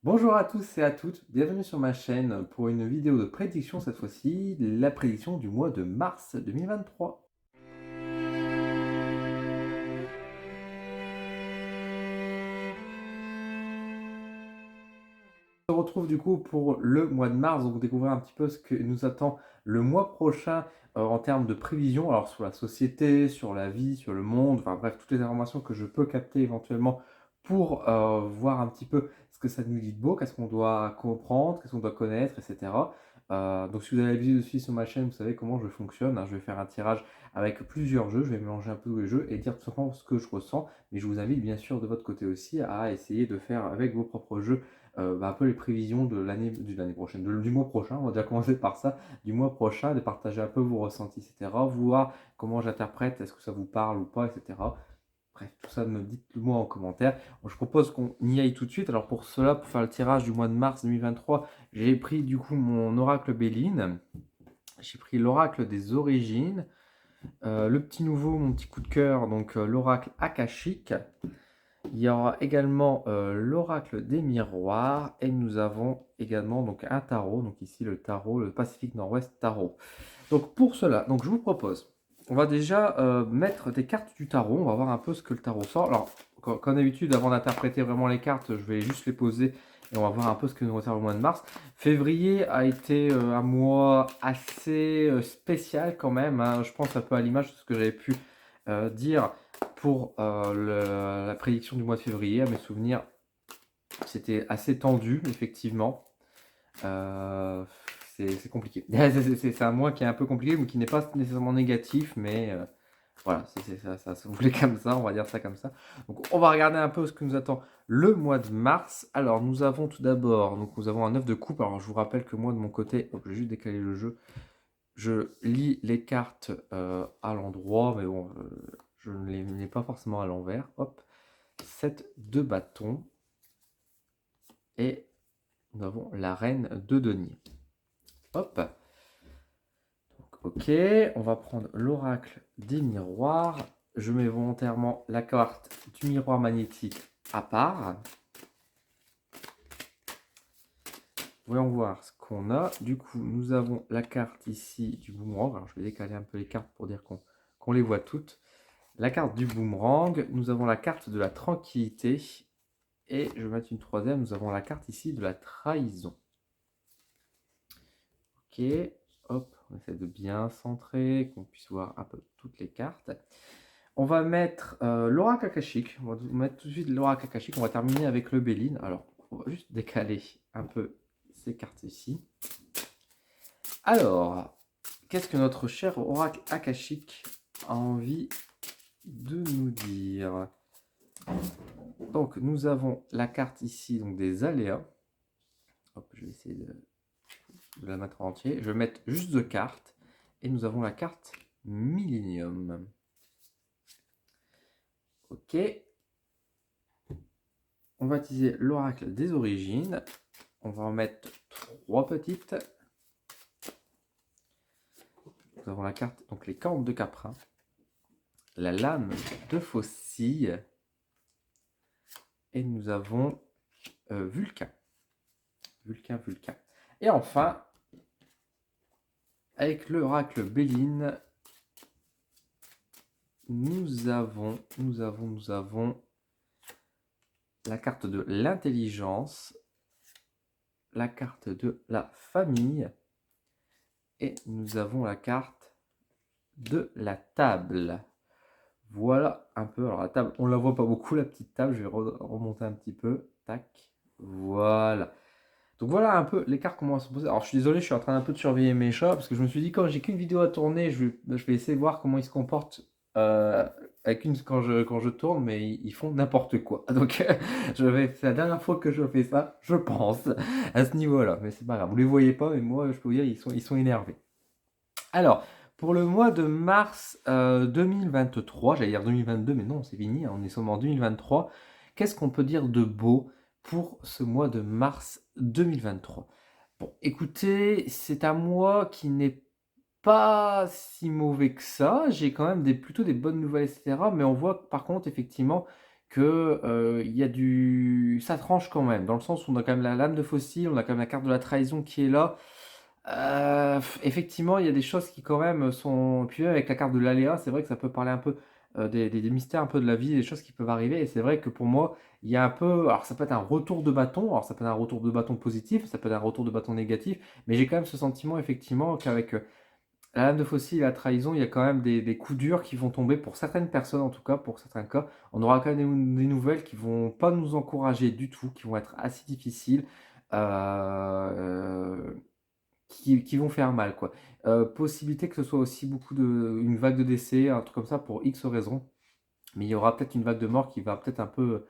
Bonjour à tous et à toutes, bienvenue sur ma chaîne pour une vidéo de prédiction, cette fois-ci la prédiction du mois de mars 2023. On se retrouve du coup pour le mois de mars, donc découvrir un petit peu ce que nous attend le mois prochain en termes de prévision, alors sur la société, sur la vie, sur le monde, enfin bref, toutes les informations que je peux capter éventuellement pour voir un petit peu ce que ça nous dit de beau, qu'est-ce qu'on doit comprendre, qu'est-ce qu'on doit connaître, etc. Donc si vous avez l'habitude de suivre sur ma chaîne, vous savez comment je fonctionne, hein. Je vais faire un tirage avec plusieurs jeux, je vais mélanger un peu tous les jeux et dire tout simplement ce que je ressens, mais je vous invite bien sûr de votre côté aussi à essayer de faire avec vos propres jeux un peu les prévisions de l'année prochaine, du mois prochain, on va déjà commencer par ça, du mois prochain, de partager un peu vos ressentis, etc. Voir comment j'interprète, est-ce que ça vous parle ou pas, etc. Bref, tout ça, me dites-le moi en commentaire. Je propose qu'on y aille tout de suite. Alors pour cela, pour faire le tirage du mois de mars 2023, j'ai pris du coup mon oracle Béline. J'ai pris l'oracle des origines. Le petit nouveau, mon petit coup de cœur, donc l'oracle akashique. Il y aura également l'oracle des miroirs et nous avons également donc un tarot, donc ici le tarot, le Pacifique Nord-Ouest Tarot. Donc pour cela, donc je vous propose, on va déjà mettre des cartes du tarot, on va voir un peu ce que le tarot sort. Alors, comme d'habitude, avant d'interpréter vraiment les cartes, je vais juste les poser et on va voir un peu ce que nous réserve le mois de mars. Février a été un mois assez spécial quand même, hein. Je pense un peu à l'image de ce que j'avais pu dire pour la prédiction du mois de février. À mes souvenirs, c'était assez tendu, effectivement. Euh, c'est compliqué. C'est un mois qui est un peu compliqué, mais qui n'est pas nécessairement négatif, mais voilà, ça se voulait comme ça, on va dire ça comme ça. Donc on va regarder un peu ce que nous attend le mois de mars. Alors nous avons tout d'abord, donc nous avons un 9 de coupe. Alors je vous rappelle que moi de mon côté, hop, je vais juste décaler le jeu. Je lis les cartes à l'endroit, mais bon, je ne les mets pas forcément à l'envers. Hop, 7 de bâton. Et nous avons la reine de denier. Hop. Donc, ok, on va prendre l'oracle des miroirs. Je mets volontairement la carte du miroir magnétique à part. Voyons voir ce qu'on a. Du coup, nous avons la carte ici du boomerang. Alors, je vais décaler un peu les cartes pour dire qu'on les voit toutes. La carte du boomerang. Nous avons la carte de la tranquillité. Et je vais mettre une troisième. Nous avons la carte ici de la trahison. Ok, hop, on essaie de bien centrer, qu'on puisse voir un peu toutes les cartes. On va mettre l'oracle akashique. On va mettre tout de suite l'oracle akashique. On va terminer avec le Béline. Alors, on va juste décaler un peu ces cartes ici. Alors, qu'est-ce que notre cher oracle akashique a envie de nous dire? Donc, nous avons la carte ici donc des aléas. Hop, je vais essayer de la mettre en entier. Je vais mettre juste 2 cartes. Et nous avons la carte Millennium. Ok. On va utiliser l'oracle des origines. On va en mettre 3 petites. Nous avons la carte, donc les cornes de Caprin, la lame de Faucille, et nous avons Vulcain. Vulcain. Et enfin, avec l'oracle Béline, nous avons la carte de l'intelligence, la carte de la famille, et nous avons la carte de la table. Voilà un peu. Alors la table, on la voit pas beaucoup, la petite table. Je vais remonter un petit peu. Tac. Voilà. Donc voilà un peu les cartes comment elles sont posées. Alors je suis désolé, je suis en train un peu de surveiller mes chats parce que je me suis dit quand j'ai qu'une vidéo à tourner, je vais essayer de voir comment ils se comportent avec quand je tourne, mais ils font n'importe quoi. Donc c'est la dernière fois que je fais ça, je pense, à ce niveau-là. Mais c'est pas grave, vous les voyez pas, mais moi je peux vous dire, ils sont énervés. Alors, pour le mois de mars 2023, j'allais dire 2022, mais non, c'est fini, hein, on est seulement en 2023. Qu'est-ce qu'on peut dire de beau pour ce mois de mars 2023? Bon, écoutez, c'est un mois qui n'est pas si mauvais que ça. J'ai quand même plutôt des bonnes nouvelles, etc. Mais on voit par contre, effectivement, que, il y a du ça tranche quand même, dans le sens où on a quand même la lame de fossile, on a quand même la carte de la trahison qui est là. Effectivement, il y a des choses qui quand même sont puis même avec la carte de l'aléa, c'est vrai que ça peut parler un peu, des mystères un peu de la vie, des choses qui peuvent arriver et c'est vrai que pour moi, il y a un peu alors ça peut être un retour de bâton, alors ça peut être un retour de bâton positif, ça peut être un retour de bâton négatif, mais j'ai quand même ce sentiment effectivement qu'avec, la lame de fossile et la trahison, il y a quand même des coups durs qui vont tomber pour certaines personnes, en tout cas, pour certains cas. On aura quand même des nouvelles qui vont pas nous encourager du tout, qui vont être assez difficiles, heu, qui vont faire mal, quoi. Possibilité que ce soit aussi beaucoup de une vague de décès, un truc comme ça pour X raisons, mais il y aura peut-être une vague de mort qui va peut-être un peu,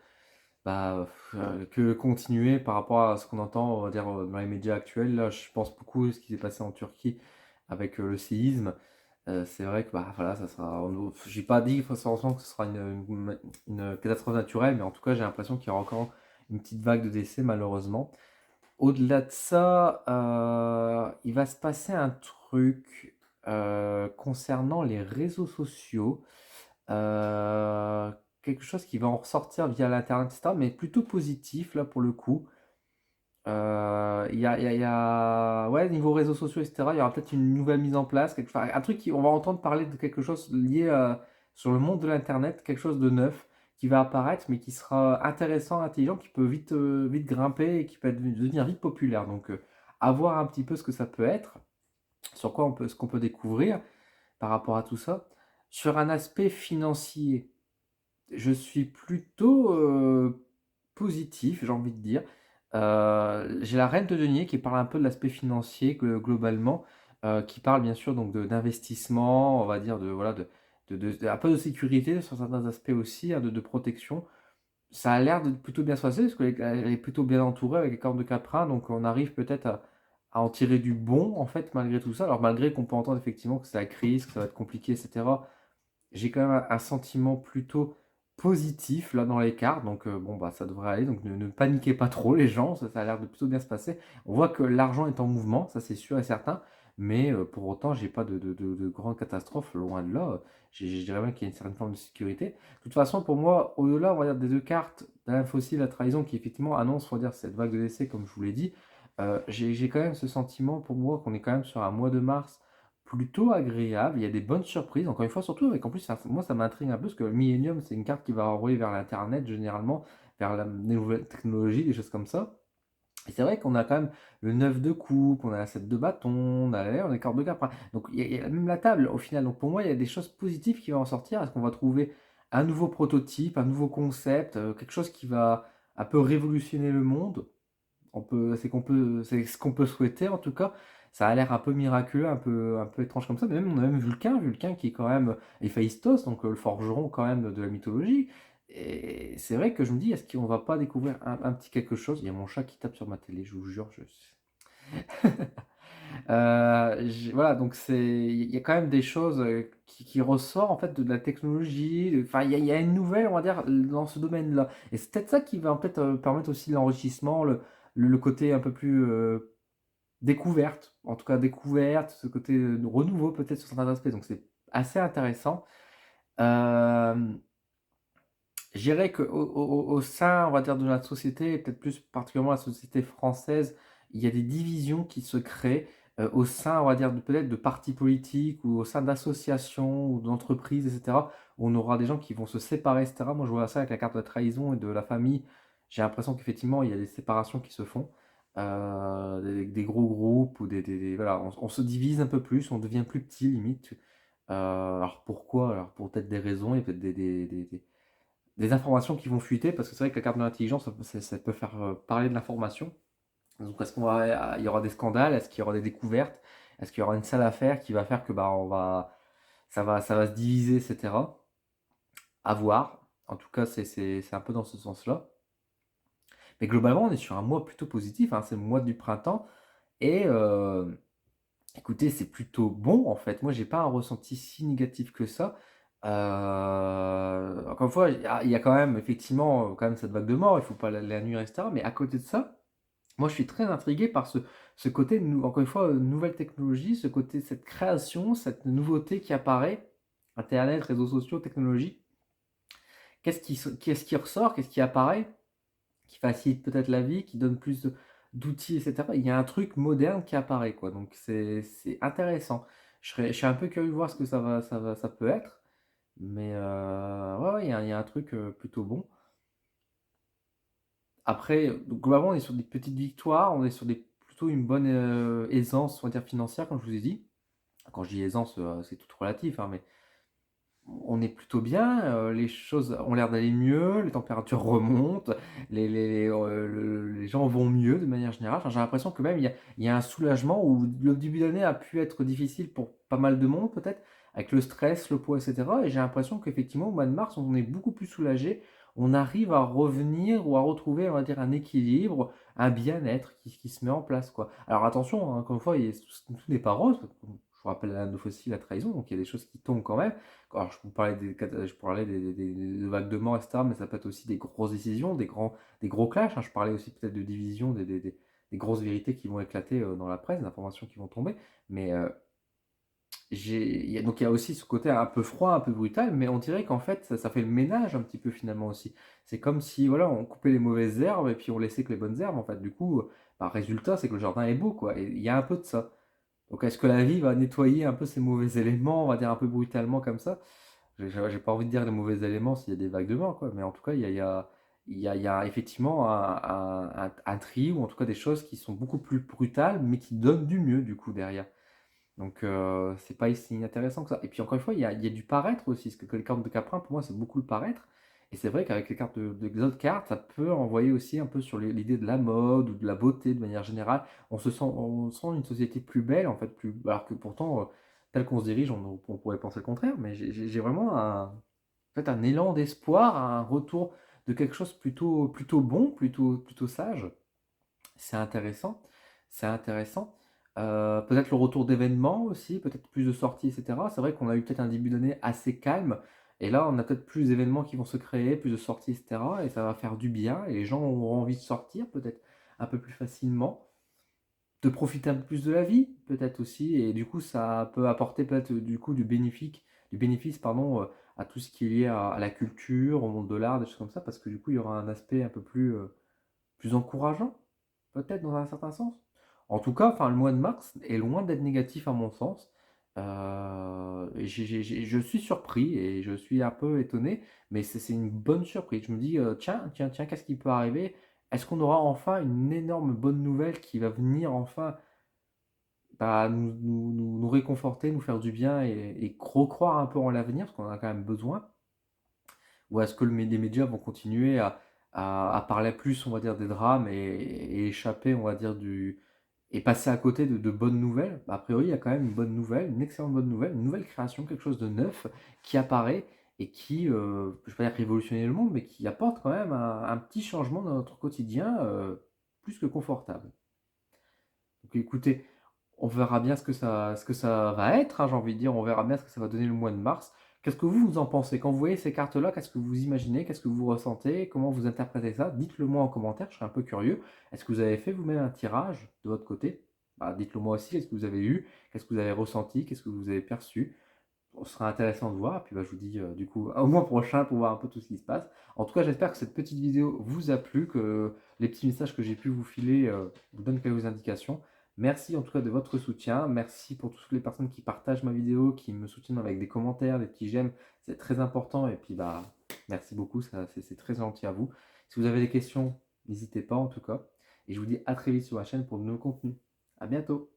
bah, que continuer par rapport à ce qu'on entend, on va dire, dans les médias actuels. Là, je pense beaucoup à ce qui s'est passé en Turquie avec, le séisme. C'est vrai que, bah, voilà, ça sera j'ai pas dit forcément que ce sera une catastrophe naturelle, mais en tout cas, j'ai l'impression qu'il y aura encore une petite vague de décès malheureusement. Au-delà de ça, il va se passer un truc, concernant les réseaux sociaux, quelque chose qui va en ressortir via l'internet et cetera, mais plutôt positif là pour le coup. Ouais, niveau réseaux sociaux et cetera, il y aura peut-être une nouvelle mise en place, enfin, un truc qui on va entendre parler de quelque chose lié à sur le monde de l'internet, quelque chose de neuf qui va apparaître, mais qui sera intéressant, intelligent, qui peut vite grimper et qui peut devenir vite populaire. Donc, à voir un petit peu ce que ça peut être, sur quoi ce qu'on peut découvrir par rapport à tout ça. Sur un aspect financier, je suis plutôt, positif, j'ai envie de dire. J'ai la reine de denier qui parle un peu de l'aspect financier globalement, qui parle bien sûr donc d'investissement, on va dire de voilà un peu de sécurité sur certains aspects aussi, hein, de protection. Ça a l'air de plutôt bien se passer parce qu'elle est plutôt bien entourée avec les cornes de Caprin, donc on arrive peut-être à en tirer du bon en fait malgré tout ça. Alors malgré qu'on peut entendre effectivement que c'est la crise, que ça va être compliqué, etc. J'ai quand même un sentiment plutôt positif là dans les cartes, donc bon bah ça devrait aller, donc ne paniquez pas trop les gens, ça a l'air de plutôt bien se passer. On voit que l'argent est en mouvement, ça c'est sûr et certain, mais pour autant j'ai pas de grandes catastrophes, loin de là. Je dirais même qu'il y a une certaine forme de sécurité. De toute façon pour moi, au-delà on va dire des deux cartes, de la fossile, la trahison qui effectivement annonce on va dire cette vague de décès comme je vous l'ai dit, j'ai quand même ce sentiment pour moi qu'on est quand même sur un mois de mars plutôt agréable, il y a des bonnes surprises, encore une fois, surtout avec en plus, moi ça m'intrigue un peu parce que le Millennium, c'est une carte qui va envoyer vers l'Internet généralement, vers des nouvelles technologies, des choses comme ça. Et c'est vrai qu'on a quand même le 9 de coupe, on a la 7 de bâton, on a les cartes de carte. Enfin, donc il y a même la table au final. Donc pour moi, il y a des choses positives qui vont en sortir. Est-ce qu'on va trouver un nouveau prototype, un nouveau concept, quelque chose qui va un peu révolutionner le monde? C'est ce qu'on peut souhaiter en tout cas. Ça a l'air un peu miraculeux, un peu étrange comme ça. Mais même, on a même Vulcain qui est quand même Héphaïstos, donc le forgeron quand même de la mythologie. Et c'est vrai que je me dis, est-ce qu'on va pas découvrir un petit quelque chose? Il y a mon chat qui tape sur ma télé, je vous jure. Voilà, donc il y a quand même des choses qui ressortent en fait de la technologie. Enfin, il y a une nouvelle, on va dire, dans ce domaine-là. Et c'est peut-être ça qui va en fait permettre aussi l'enrichissement, le côté un peu plus découverte, en tout cas découverte, ce côté renouveau peut-être sur certains aspects. Donc c'est assez intéressant. Euh, je dirais au sein, on va dire, de la société, et peut-être plus particulièrement la société française, il y a des divisions qui se créent au sein, on va dire, peut-être de partis politiques ou au sein d'associations ou d'entreprises, etc., où on aura des gens qui vont se séparer, etc. Moi, je vois ça avec la carte de la trahison et de la famille. J'ai l'impression qu'effectivement, il y a des séparations qui se font, des gros groupes ou voilà, on se divise un peu plus, on devient plus petit limite. Alors pourquoi? Alors pour peut-être des raisons, il y a peut-être des informations qui vont fuiter, parce que c'est vrai que la carte de l'intelligence, ça peut faire parler de l'information. Donc il y aura des scandales, est-ce qu'il y aura des découvertes, est-ce qu'il y aura une sale affaire qui va faire que bah ça va se diviser, etc. À voir. En tout cas, c'est un peu dans ce sens-là. Mais globalement, on est sur un mois plutôt positif, hein, c'est le mois du printemps. Et écoutez, c'est plutôt bon en fait. Moi, j'ai pas un ressenti si négatif que ça. Encore une fois, il y a quand même effectivement quand même cette vague de mort, il faut pas la nuire, etc. Mais à côté de ça, moi je suis très intrigué par ce côté, encore une fois, nouvelle technologie, ce côté, cette création, cette nouveauté qui apparaît, Internet, réseaux sociaux, technologie, qu'est-ce qui ressort? Qu'est-ce qui apparaît? Qui facilite peut-être la vie, qui donne plus d'outils et cetera. Il y a un truc moderne qui apparaît, quoi, donc c'est intéressant. Je serais un peu curieux de voir ce que ça peut être, mais ouais, ouais, il y a un truc, plutôt bon. Après, donc globalement, on est sur des petites victoires, on est sur des plutôt une bonne, aisance, on va dire financière, comme je vous ai dit. Quand je dis aisance, c'est tout relatif, hein, mais on est plutôt bien, les choses ont l'air d'aller mieux, les températures remontent, les gens vont mieux de manière générale. Enfin, j'ai l'impression que même il y a un soulagement où le début d'année a pu être difficile pour pas mal de monde peut-être, avec le stress, le poids, et cetera. Et j'ai l'impression qu'effectivement au mois de mars, on est beaucoup plus soulagé. On arrive à revenir ou à retrouver, on va dire, un équilibre, un bien-être qui se met en place, quoi. Alors attention, hein, encore une fois, tout n'est pas rose. Je vous rappelle la la trahison, donc il y a des choses qui tombent quand même. Alors, je parlais des vagues de mort, etc., mais ça peut être aussi des grosses décisions, des gros clashs, hein. Je parlais aussi peut-être de division, des grosses vérités qui vont éclater dans la presse, des informations qui vont tomber. Mais donc il y a aussi ce côté un peu froid, un peu brutal, mais on dirait qu'en fait, ça fait le ménage un petit peu finalement aussi. C'est comme si voilà, on coupait les mauvaises herbes et puis on laissait que les bonnes herbes, en fait. Du coup, bah, résultat, c'est que le jardin est beau, quoi. Et il y a un peu de ça. Donc est-ce que la vie va nettoyer un peu ces mauvais éléments, on va dire un peu brutalement comme ça? J'ai pas envie de dire les mauvais éléments s'il y a des vagues de mort, quoi. Mais en tout cas, il y a effectivement un tri, ou en tout cas des choses qui sont beaucoup plus brutales, mais qui donnent du mieux, du coup, derrière. Donc, c'est pas si inintéressant que ça. Et puis, encore une fois, il y a du paraître aussi. Parce que les cartes de Caprin, pour moi, c'est beaucoup le paraître. Et c'est vrai qu'avec les cartes des autres cartes, ça peut envoyer aussi un peu sur l'idée de la mode ou de la beauté de manière générale. On sent une société plus belle, en fait, alors que pourtant, tel qu'on se dirige, on pourrait penser le contraire. Mais j'ai vraiment en fait, un élan d'espoir, un retour de quelque chose plutôt bon, plutôt sage. C'est intéressant, c'est intéressant. Peut-être le retour d'événements aussi, peut-être plus de sorties, et cetera. C'est vrai qu'on a eu peut-être un début d'année assez calme, et là, on a peut-être plus d'événements qui vont se créer, plus de sorties, et cetera, et ça va faire du bien, et les gens auront envie de sortir peut-être un peu plus facilement, de profiter un peu plus de la vie, peut-être aussi, et du coup, ça peut apporter peut-être du coup du bénéfice, pardon, à tout ce qui est lié à la culture, au monde de l'art, des choses comme ça, parce que du coup, il y aura un aspect un peu plus encourageant, peut-être dans un certain sens. En tout cas, enfin, le mois de mars est loin d'être négatif à mon sens. Je suis surpris et je suis un peu étonné, mais c'est une bonne surprise. Je me dis, tiens, qu'est-ce qui peut arriver? Est-ce qu'on aura enfin une énorme bonne nouvelle qui va venir enfin, bah, nous réconforter, nous faire du bien et croire un peu en l'avenir, parce qu'on en a quand même besoin? Ou est-ce que les médias vont continuer à parler plus, on va dire, des drames et échapper, on va dire, et passer à côté de bonnes nouvelles? Bah, a priori, il y a quand même une bonne nouvelle, une excellente bonne nouvelle, une nouvelle création, quelque chose de neuf qui apparaît et qui, je ne vais pas dire révolutionner le monde, mais qui apporte quand même un petit changement dans notre quotidien, plus que confortable. Donc écoutez, on verra bien ce que ça va être, hein, j'ai envie de dire, on verra bien ce que ça va donner le mois de mars. Qu'est-ce que vous en pensez? Quand vous voyez ces cartes-là, qu'est-ce que vous imaginez? Qu'est-ce que vous ressentez? Comment vous interprétez ça? Dites-le moi en commentaire, je serais un peu curieux. Est-ce que vous avez fait vous-même un tirage de votre côté? Bah, dites-le moi aussi, qu'est-ce que vous avez eu? Qu'est-ce que vous avez ressenti? Qu'est-ce que vous avez perçu? Ce sera intéressant de voir. Et puis bah, je vous dis du coup au mois prochain pour voir un peu tout ce qui se passe. En tout cas, j'espère que cette petite vidéo vous a plu, que les petits messages que j'ai pu vous filer vous donnent quelques indications. Merci en tout cas de votre soutien. Merci pour toutes les personnes qui partagent ma vidéo, qui me soutiennent avec des commentaires, des petits j'aime. C'est très important. Et puis bah merci beaucoup, c'est très gentil à vous. Si vous avez des questions, n'hésitez pas en tout cas. Et je vous dis à très vite sur la chaîne pour de nouveaux contenus. À bientôt.